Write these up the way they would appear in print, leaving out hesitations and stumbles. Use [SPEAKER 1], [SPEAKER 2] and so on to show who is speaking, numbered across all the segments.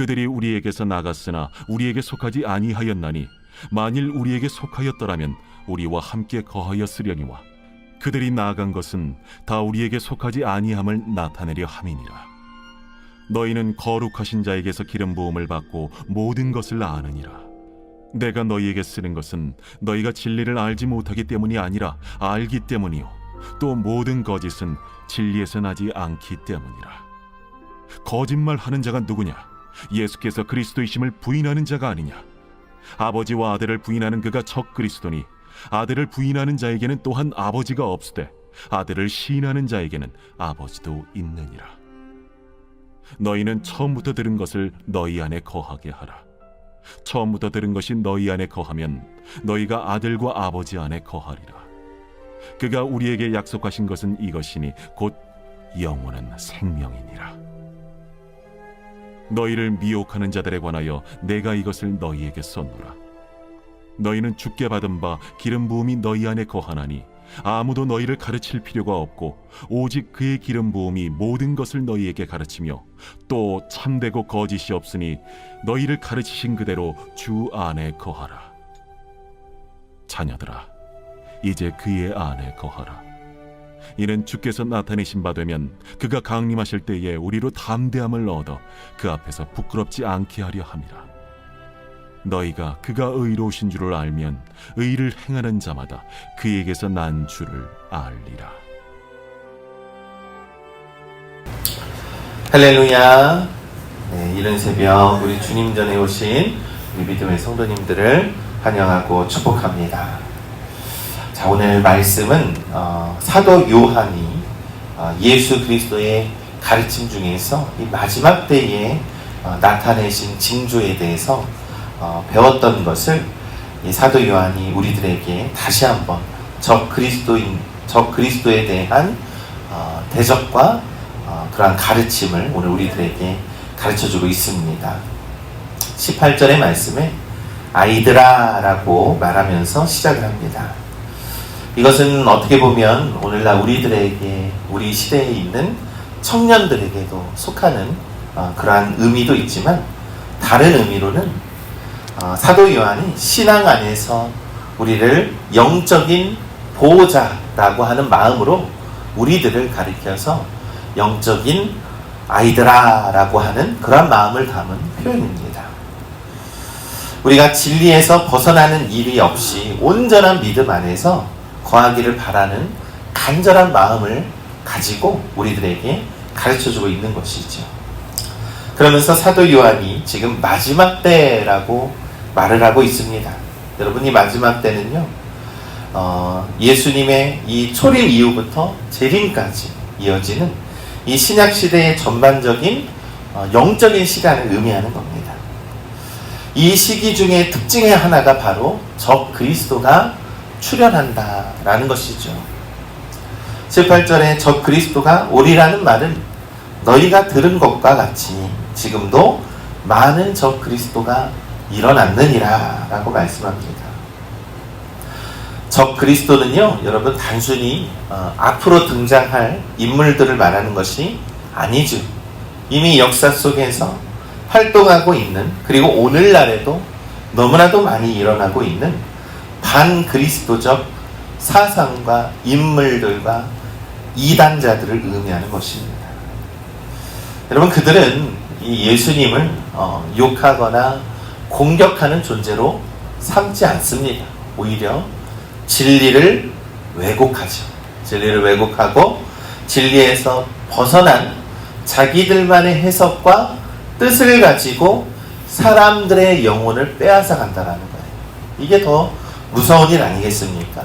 [SPEAKER 1] 그들이 우리에게서 나갔으나 우리에게 속하지 아니하였나니 만일 우리에게 속하였더라면 우리와 함께 거하였으려니와 그들이 나아간 것은 다 우리에게 속하지 아니함을 나타내려 함이니라. 너희는 거룩하신 자에게서 기름 부음을 받고 모든 것을 아느니라. 내가 너희에게 쓰는 것은 너희가 진리를 알지 못하기 때문이 아니라 알기 때문이요 또 모든 거짓은 진리에서 나지 않기 때문이라. 거짓말하는 자가 누구냐? 예수께서 그리스도이심을 부인하는 자가 아니냐? 아버지와 아들을 부인하는 그가 적 그리스도니 아들을 부인하는 자에게는 또한 아버지가 없으되 아들을 시인하는 자에게는 아버지도 있느니라. 너희는 처음부터 들은 것을 너희 안에 거하게 하라. 처음부터 들은 것이 너희 안에 거하면 너희가 아들과 아버지 안에 거하리라. 그가 우리에게 약속하신 것은 이것이니 곧 영원한 생명이니라. 너희를 미혹하는 자들에 관하여 내가 이것을 너희에게 썼노라. 너희는 주께 받은 바 기름 부음이 너희 안에 거하나니 아무도 너희를 가르칠 필요가 없고 오직 그의 기름 부음이 모든 것을 너희에게 가르치며 또 참되고 거짓이 없으니 너희를 가르치신 그대로 주 안에 거하라. 자녀들아, 이제 그의 안에 거하라. 이는 주께서 나타내신 바 되면 그가 강림하실 때에 우리로 담대함을 얻어 그 앞에서 부끄럽지 않게 하려 함이라. 너희가 그가 의로우신 줄을 알면 의를 행하는 자마다 그에게서 난 줄을 알리라.
[SPEAKER 2] 할렐루야. 네, 이른 새벽 우리 주님 전에 오신 우리 믿음의 성도님들을 환영하고 축복합니다. 자, 오늘 말씀은 사도 요한이 예수 그리스도의 가르침 중에서 이 마지막 때에 나타내신 징조에 대해서 배웠던 것을 이 사도 요한이 우리들에게 다시 한번 적 그리스도에 대한 대적과 그러한 가르침을 오늘 우리들에게 가르쳐주고 있습니다. 18절의 말씀에 아이들아 라고 말하면서 시작을 합니다. 이것은 어떻게 보면 오늘날 우리들에게, 우리 시대에 있는 청년들에게도 속하는 그러한 의미도 있지만 다른 의미로는 사도 요한이 신앙 안에서 우리를 영적인 보호자라고 하는 마음으로 우리들을 가리켜서 영적인 아이들아 라고 하는 그런 마음을 담은 표현입니다. 우리가 진리에서 벗어나는 일이 없이 온전한 믿음 안에서 거하기를 바라는 간절한 마음을 가지고 우리들에게 가르쳐주고 있는 것이죠. 그러면서 사도 요한이 지금 마지막 때라고 말을 하고 있습니다. 여러분, 이 마지막 때는요, 예수님의 이 초림 이후부터 재림까지 이어지는 이 신약시대의 전반적인 영적인 시간을 의미하는 겁니다. 이 시기 중에 특징의 하나가 바로 적 그리스도가 출현한다라는 것이죠. 18절에 적 그리스도가 오리라는 말은 너희가 들은 것과 같이 지금도 많은 적 그리스도가 일어났느니라 라고 말씀합니다. 적 그리스도는요, 여러분, 단순히 앞으로 등장할 인물들을 말하는 것이 아니죠. 이미 역사 속에서 활동하고 있는, 그리고 오늘날에도 너무나도 많이 일어나고 있는 반그리스도적 사상과 인물들과 이단자들을 의미하는 것입니다. 여러분, 그들은 이 예수님을 욕하거나 공격하는 존재로 삼지 않습니다. 오히려 진리를 왜곡하죠. 진리를 왜곡하고 진리에서 벗어난 자기들만의 해석과 뜻을 가지고 사람들의 영혼을 빼앗아 간다는 거예요. 이게 더 무서운 일 아니겠습니까?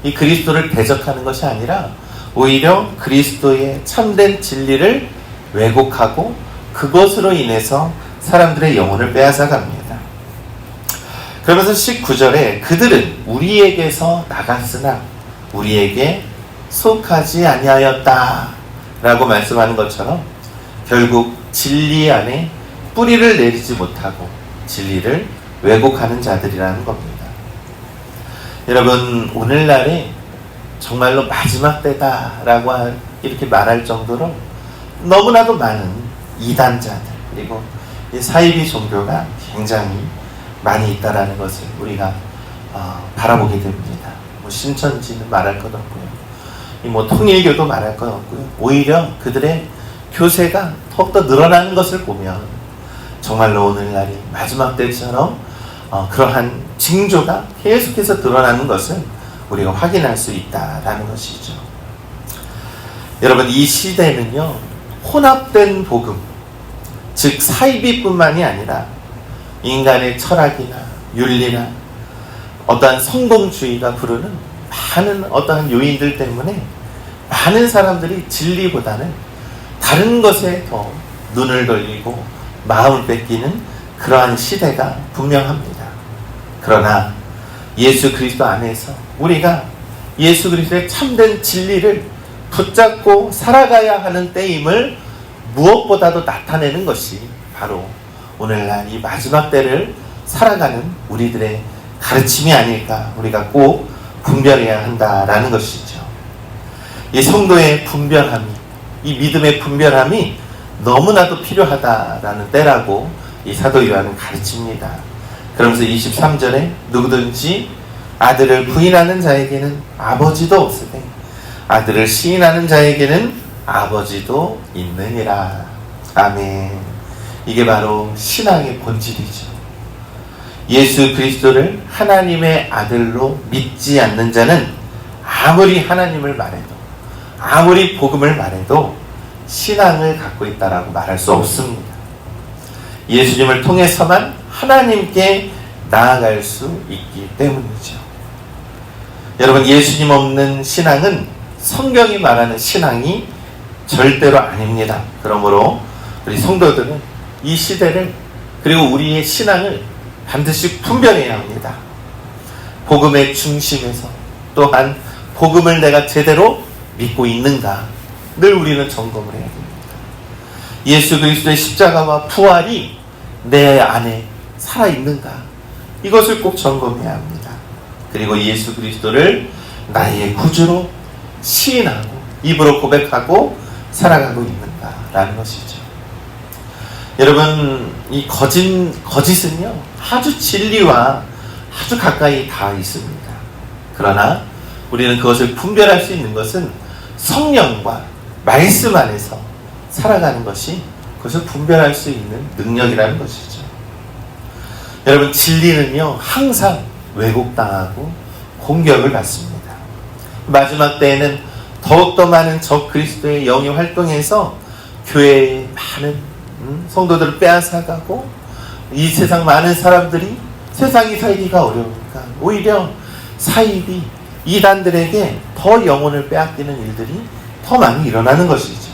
[SPEAKER 2] 이 그리스도를 대적하는 것이 아니라 오히려 그리스도의 참된 진리를 왜곡하고 그것으로 인해서 사람들의 영혼을 빼앗아 갑니다. 그러면서 19절에 그들은 우리에게서 나갔으나 우리에게 속하지 아니하였다 라고 말씀하는 것처럼 결국 진리 안에 뿌리를 내리지 못하고 진리를 왜곡하는 자들이라는 겁니다. 여러분, 오늘날에 정말로 마지막 때다라고 이렇게 말할 정도로 너무나도 많은 이단자들, 그리고 이 사이비 종교가 굉장히 많이 있다라는 것을 우리가 바라보게 됩니다. 뭐 신천지는 말할 것 없고요. 뭐 통일교도 말할 것 없고요. 오히려 그들의 교세가 더욱더 늘어나는 것을 보면 정말로 오늘날이 마지막 때처럼 그러한 징조가 계속해서 드러나는 것을 우리가 확인할 수 있다라는 것이죠. 여러분, 이 시대는요, 혼합된 복음, 즉 사이비뿐만이 아니라 인간의 철학이나 윤리나 어떠한 성공주의가 부르는 많은 어떠한 요인들 때문에 많은 사람들이 진리보다는 다른 것에 더 눈을 돌리고 마음을 뺏기는 그러한 시대가 분명합니다. 그러나 예수 그리스도 안에서 우리가 예수 그리스도의 참된 진리를 붙잡고 살아가야 하는 때임을 무엇보다도 나타내는 것이 바로 오늘날 이 마지막 때를 살아가는 우리들의 가르침이 아닐까, 우리가 꼭 분별해야 한다라는 것이죠. 이 성도의 분별함이, 이 믿음의 분별함이 너무나도 필요하다라는 때라고 이 사도 요한은 가르칩니다. 그러면서 23절에 누구든지 아들을 부인하는 자에게는 아버지도 없으되 아들을 시인하는 자에게는 아버지도 있느니라. 아멘. 이게 바로 신앙의 본질이죠. 예수 그리스도를 하나님의 아들로 믿지 않는 자는 아무리 하나님을 말해도, 아무리 복음을 말해도 신앙을 갖고 있다라고 말할 수 없습니다. 예수님을 통해서만 하나님께 나아갈 수 있기 때문이죠. 여러분, 예수님 없는 신앙은 성경이 말하는 신앙이 절대로 아닙니다. 그러므로 우리 성도들은 이 시대를, 그리고 우리의 신앙을 반드시 분별해야 합니다. 복음의 중심에서, 또한 복음을 내가 제대로 믿고 있는가 늘 우리는 점검을 해야 됩니다. 예수 그리스도의 십자가와 부활이 내 안에 살아있는가, 이것을 꼭 점검해야 합니다. 그리고 예수 그리스도를 나의 구주로 시인하고 입으로 고백하고 살아가고 있는가라는 것이죠. 여러분, 이 거짓은요 아주 진리와 아주 가까이 닿아 있습니다. 그러나 우리는 그것을 분별할 수 있는 것은 성령과 말씀 안에서 살아가는 것이 그것을 분별할 수 있는 능력이라는 것이죠. 여러분, 진리는요 항상 왜곡당하고 공격을 받습니다. 마지막 때에는 더욱더 많은 적그리스도의 영이 활동해서 교회의 많은 성도들을 빼앗아가고, 이 세상 많은 사람들이 세상이 살기가 어려우니까 오히려 사이비 이단들에게 더 영혼을 빼앗기는 일들이 더 많이 일어나는 것이죠.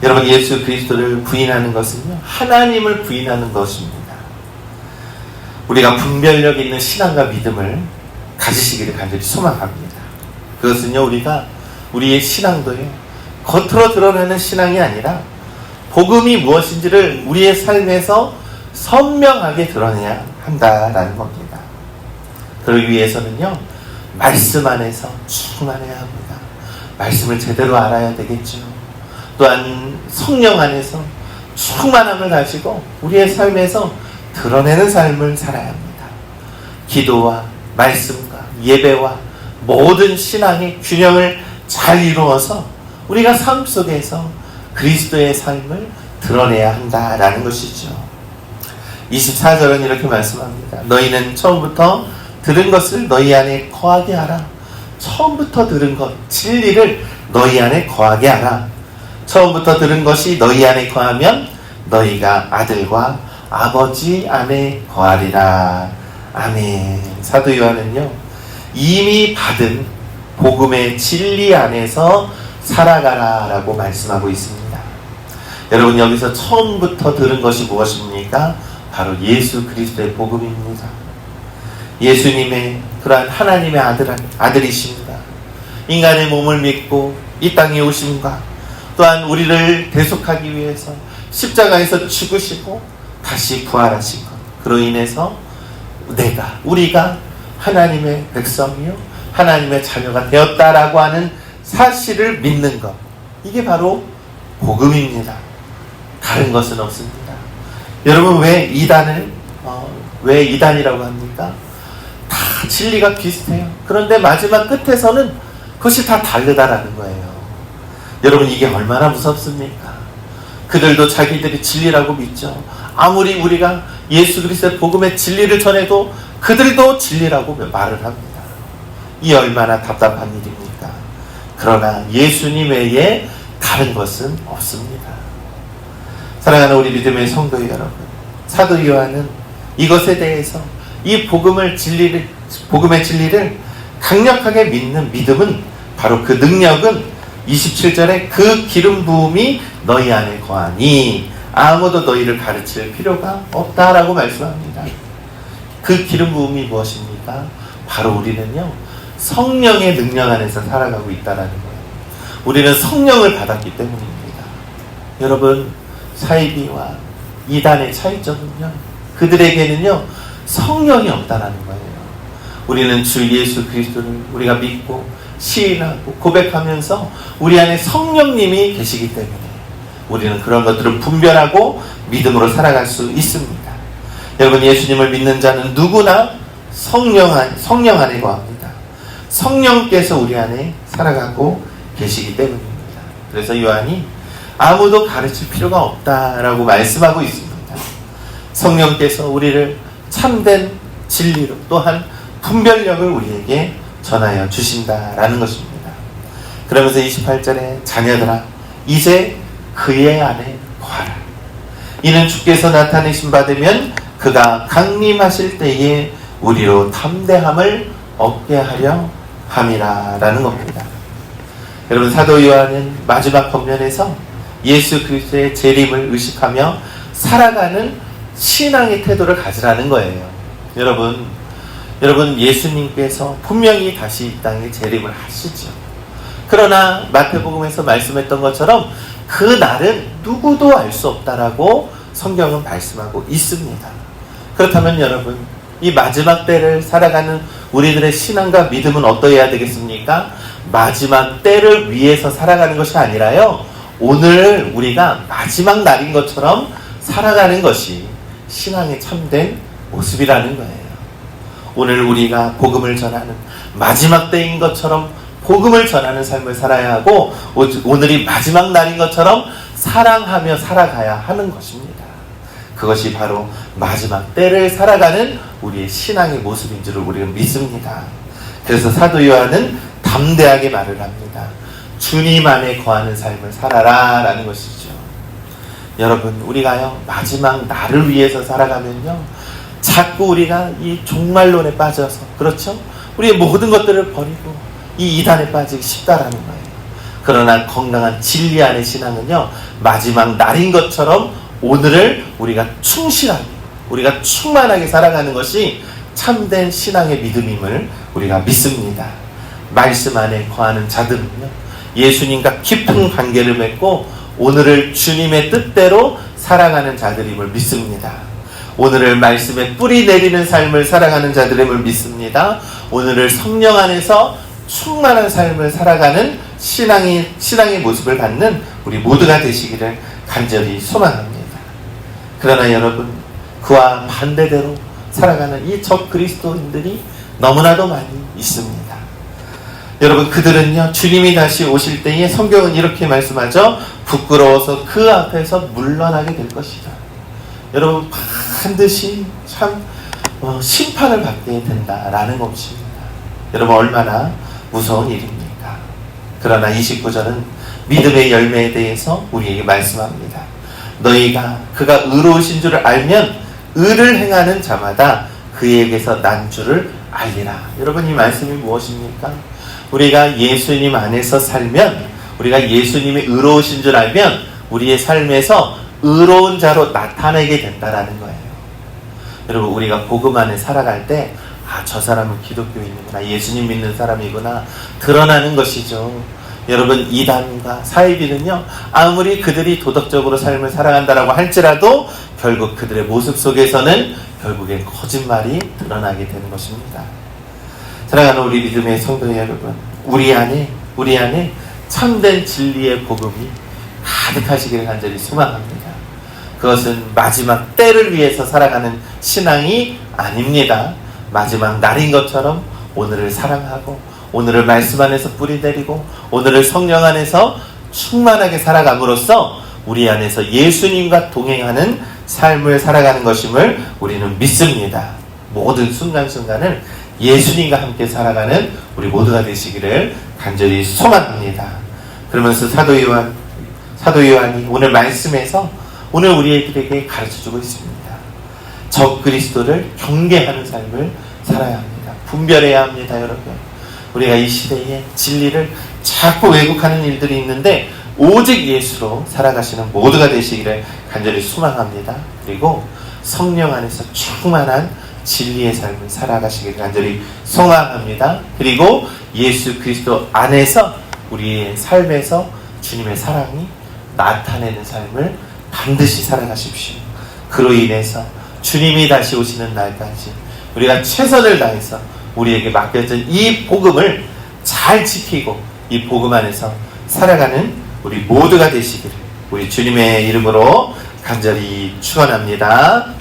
[SPEAKER 2] 여러분, 예수 그리스도를 부인하는 것은요 하나님을 부인하는 것입니다. 우리가 분별력 있는 신앙과 믿음을 가지시기를 간절히 소망합니다. 그것은요 우리가 우리의 신앙도요 겉으로 드러나는 신앙이 아니라 복음이 무엇인지를 우리의 삶에서 선명하게 드러내야 한다라는 겁니다. 그러기 위해서는요 말씀 안에서 충만해야 합니다. 말씀을 제대로 알아야 되겠죠. 또한 성령 안에서 충만함을 가지고 우리의 삶에서 드러내는 삶을 살아야 합니다. 기도와 말씀과 예배와 모든 신앙의 균형을 잘 이루어서 우리가 삶 속에서 그리스도의 삶을 드러내야 한다라는 것이죠. 24절은 이렇게 말씀합니다. 너희는 처음부터 들은 것을 너희 안에 거하게 하라. 처음부터 들은 것, 진리를 너희 안에 거하게 하라. 처음부터 들은 것이 너희 안에 거하면 너희가 아들과 아버지 안에 거하리라. 아멘. 사도 요한은요 이미 받은 복음의 진리 안에서 살아가라 라고 말씀하고 있습니다. 여러분, 여기서 처음부터 들은 것이 무엇입니까? 바로 예수 그리스도의 복음입니다. 예수님의 그러한 하나님의 아들이십니다. 인간의 몸을 믿고 이 땅에 오심과 또한 우리를 대속하기 위해서 십자가에서 죽으시고 다시 부활하신 것, 그로 인해서 우리가 하나님의 백성이요 하나님의 자녀가 되었다라고 하는 사실을 믿는 것, 이게 바로 복음입니다. 다른 것은 없습니다. 여러분 왜 이단이라고 합니까? 다 진리가 비슷해요. 그런데 마지막 끝에서는 그것이 다 다르다라는 거예요. 여러분 이게 얼마나 무섭습니까? 그들도 자기들이 진리라고 믿죠. 아무리 우리가 예수 그리스도의 복음의 진리를 전해도 그들도 진리라고 말을 합니다. 이 얼마나 답답한 일입니까? 그러나 예수님 외에 다른 것은 없습니다. 사랑하는 우리 믿음의 성도 여러분, 사도 요한은 이것에 대해서 이 복음의 진리를 강력하게 믿는 믿음은 바로 그 능력은 27절에 그 기름 부음이 너희 안에 거하니 아무도 너희를 가르칠 필요가 없다라고 말씀합니다. 그 기름 부음이 무엇입니까? 바로 우리는요 성령의 능력 안에서 살아가고 있다라는 거예요. 우리는 성령을 받았기 때문입니다. 여러분 사이비와 이단의 차이점은요 그들에게는요 성령이 없다라는 거예요. 우리는 주 예수 그리스도를 우리가 믿고 시인하고 고백하면서 우리 안에 성령님이 계시기 때문에 우리는 그런 것들을 분별하고 믿음으로 살아갈 수 있습니다. 여러분 예수님을 믿는 자는 누구나 성령 안에 거합니다. 성령께서 우리 안에 살아가고 계시기 때문입니다. 그래서 요한이 아무도 가르칠 필요가 없다라고 말씀하고 있습니다. 성령께서 우리를 참된 진리로 또한 분별력을 우리에게 전하여 주신다라는 것입니다. 그러면서 28절에 자녀들아 이제 그의 안에 거하라. 이는 주께서 나타내심 받으면 그가 강림하실 때에 우리로 담대함을 얻게 하려 함이라 라는 겁니다. 여러분 사도 요한은 마지막 권면에서 예수 그리스도의 재림을 의식하며 살아가는 신앙의 태도를 가지라는 거예요. 여러분 예수님께서 분명히 다시 이 땅에 재림을 하시죠. 그러나 마태복음에서 말씀했던 것처럼 그 날은 누구도 알 수 없다라고 성경은 말씀하고 있습니다. 그렇다면 여러분 이 마지막 때를 살아가는 우리들의 신앙과 믿음은 어떠해야 되겠습니까? 마지막 때를 위해서 살아가는 것이 아니라요 오늘 우리가 마지막 날인 것처럼 살아가는 것이 신앙의 참된 모습이라는 거예요. 오늘 우리가 복음을 전하는 마지막 때인 것처럼 복음을 전하는 삶을 살아야 하고 오늘이 마지막 날인 것처럼 사랑하며 살아가야 하는 것입니다. 그것이 바로 마지막 때를 살아가는 우리의 신앙의 모습인 줄을 우리는 믿습니다. 그래서 사도 요한은 담대하게 말을 합니다. 주님 안에 거하는 삶을 살아라 라는 것이죠. 여러분 우리가요 마지막 날을 위해서 살아가면요 자꾸 우리가 이 종말론에 빠져서 그렇죠? 우리의 모든 것들을 버리고 이 이단에 빠지기 쉽다라는 거예요. 그러나 건강한 진리 안의 신앙은요 마지막 날인 것처럼 오늘을 우리가 충실하게 우리가 충만하게 살아가는 것이 참된 신앙의 믿음임을 우리가 믿습니다. 말씀 안에 거하는 자들은요 예수님과 깊은 관계를 맺고 오늘을 주님의 뜻대로 살아가는 자들임을 믿습니다. 오늘을 말씀에 뿌리 내리는 삶을 살아가는 자들임을 믿습니다. 오늘을 성령 안에서 충만한 삶을 살아가는 신앙의 모습을 갖는 우리 모두가 되시기를 간절히 소망합니다. 그러나 여러분 그와 반대대로 살아가는 이 적그리스도인들이 너무나도 많이 있습니다. 여러분 그들은요 주님이 다시 오실 때에 성경은 이렇게 말씀하죠. 부끄러워서 그 앞에서 물러나게 될 것이다. 여러분 반드시 참 심판을 받게 된다라는 것입니다. 여러분 얼마나 무서운 일입니까? 그러나 29절은 믿음의 열매에 대해서 우리에게 말씀합니다. 너희가 그가 의로우신 줄을 알면 의를 행하는 자마다 그에게서 난 줄을 알리라. 여러분 이 말씀이 무엇입니까? 우리가 예수님 안에서 살면 우리가 예수님이 의로우신 줄 알면 우리의 삶에서 의로운 자로 나타내게 된다라는 거예요. 여러분 우리가 복음 안에 살아갈 때 저 사람은 기독교인이구나 예수님 믿는 사람이구나 드러나는 것이죠. 여러분 이단과 사이비는요 아무리 그들이 도덕적으로 삶을 살아간다라고 할지라도 결국 그들의 모습 속에서는 결국엔 거짓말이 드러나게 되는 것입니다. 사랑하는 우리 믿음의 성도 여러분 우리 안에 참된 진리의 복음이 가득하시기를 간절히 소망합니다. 그것은 마지막 때를 위해서 살아가는 신앙이 아닙니다. 마지막 날인 것처럼 오늘을 사랑하고 오늘을 말씀 안에서 뿌리 내리고 오늘을 성령 안에서 충만하게 살아감으로써 우리 안에서 예수님과 동행하는 삶을 살아가는 것임을 우리는 믿습니다. 모든 순간순간을 예수님과 함께 살아가는 우리 모두가 되시기를 간절히 소망합니다. 그러면서 사도 요한이 오늘 말씀에서 오늘 우리에게 가르쳐주고 있습니다. 적 그리스도를 경계하는 삶을 살아야 합니다. 분별해야 합니다, 여러분. 우리가 이 시대에 진리를 자꾸 왜곡하는 일들이 있는데 오직 예수로 살아가시는 모두가 되시기를 간절히 소망합니다. 그리고 성령 안에서 충만한 진리의 삶을 살아가시기를 간절히 소망합니다. 그리고 예수 그리스도 안에서 우리의 삶에서 주님의 사랑이 나타내는 삶을 반드시 살아가십시오. 그로 인해서 주님이 다시 오시는 날까지 우리가 최선을 다해서 우리에게 맡겨진 이 복음을 잘 지키고 이 복음 안에서 살아가는 우리 모두가 되시기를 우리 주님의 이름으로 간절히 축원합니다.